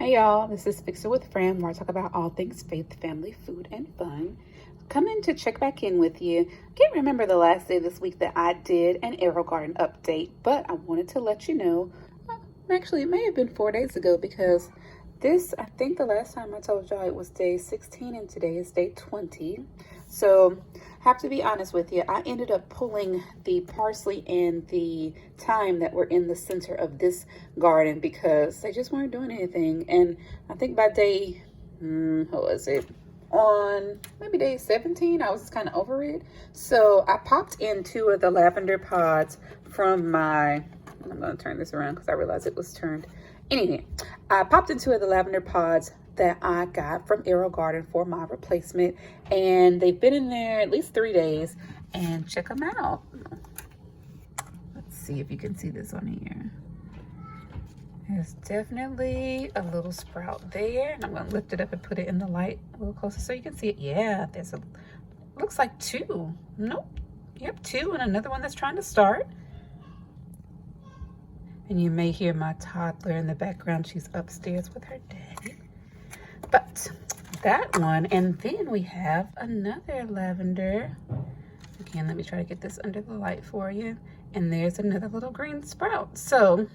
Hey y'all, this is Fixer with Fran, where I talk about all things faith, family, food, and fun. Coming to check back in with you. I can't remember the last day this week that I did an AeroGarden update, but I wanted to let you know. Actually, it may have been 4 days ago because I think the last time I told y'all it was day 16 and today is day 20. So, have to be honest with you, I ended up pulling the parsley and the thyme that were in the center of this garden because they just weren't doing anything. And I think by day, what was it? On maybe day 17, I was kind of over it. So I popped in 2 of the lavender pods from I'm going to turn this around because I realized it was turned. Anyway, I popped in 2 of the lavender pods that I got from AeroGarden for my replacement, and they've been in there at least 3 days. And check them out. Let's see if you can see this on here. There's definitely a little sprout there, and I'm going to lift it up and put it in the light a little closer so you can see it. Yeah, looks like 2. Nope. Yep, 2 and another one that's trying to start. And you may hear my toddler in the background. She's upstairs with her daddy. But that one, and then we have another lavender. Again, let me try to get this under the light for you. And there's another little green sprout. So,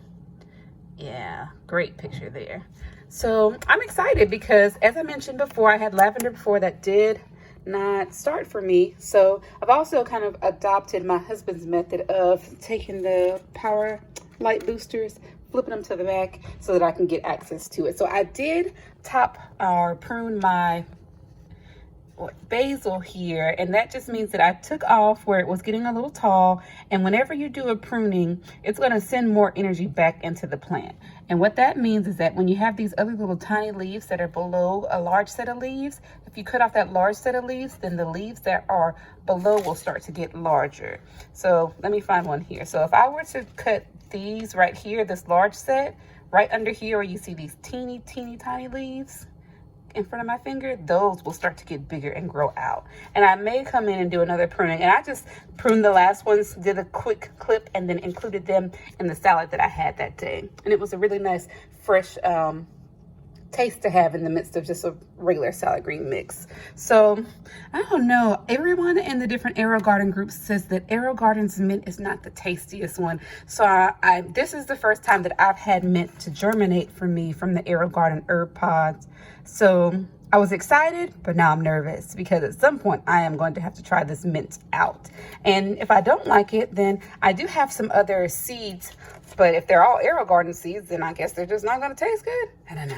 yeah, great picture there. So I'm excited because, as I mentioned before, I had lavender before that did not start for me. So I've also kind of adopted my husband's method of taking the power light boosters, flipping them to the back so that I can get access to it. So I did prune my basil here, and that just means that I took off where it was getting a little tall, and whenever you do a pruning, it's going to send more energy back into the plant. And what that means is that when you have these other little tiny leaves that are below a large set of leaves, if you cut off that large set of leaves, then the leaves that are below will start to get larger. So let me find one here. So if I were to cut these right here, this large set, right under here where you see these teeny tiny leaves in front of my finger, those will start to get bigger and grow out. And I may come in and do another pruning, and I just pruned the last ones, did a quick clip, and then included them in the salad that I had that day. And it was a really nice fresh taste to have in the midst of just a regular salad green mix. So I don't know, everyone in the different AeroGarden groups says that AeroGarden's mint is not the tastiest one. So this is the first time that I've had mint to germinate for me from the AeroGarden herb pods. So I was excited, but now I'm nervous because at some point I am going to have to try this mint out. And if I don't like it, then I do have some other seeds, but if they're all AeroGarden seeds, then I guess they're just not going to taste good. I don't know.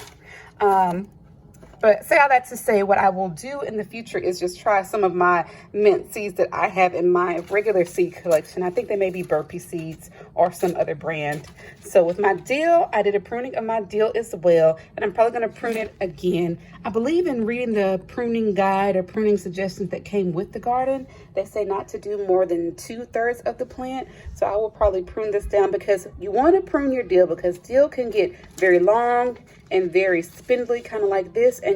But say all that to say, what I will do in the future is just try some of my mint seeds that I have in my regular seed collection. I think they may be Burpee seeds or some other brand. So with my dill, I did a pruning of my dill as well, and I'm probably going to prune it again. I believe in reading the pruning guide or pruning suggestions that came with the garden. They say not to do more than 2/3 of the plant. So I will probably prune this down because you want to prune your dill because dill can get very long and very spindly, kind of like this, and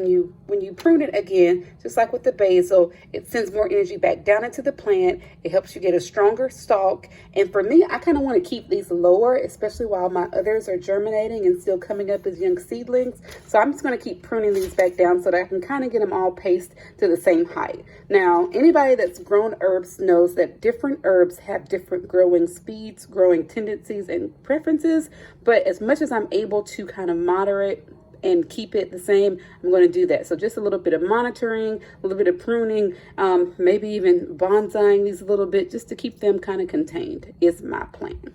when you prune it again, just like with the basil, it sends more energy back down into the plant. It helps you get a stronger stalk. And for me, I kind of want to keep these lower, especially while my others are germinating and still coming up as young seedlings. So I'm just going to keep pruning these back down so that I can kind of get them all paced to the same height. Now, anybody that's grown herbs knows that different herbs have different growing speeds, growing tendencies, and preferences. But as much as I'm able to kind of moderate and keep it the same, I'm going to do that. So just a little bit of monitoring, a little bit of pruning, maybe even bonsaiing these a little bit just to keep them kind of contained is my plan.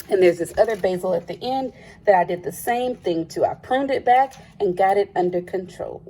And there's this other basil at the end that I did the same thing to. I pruned it back and got it under control.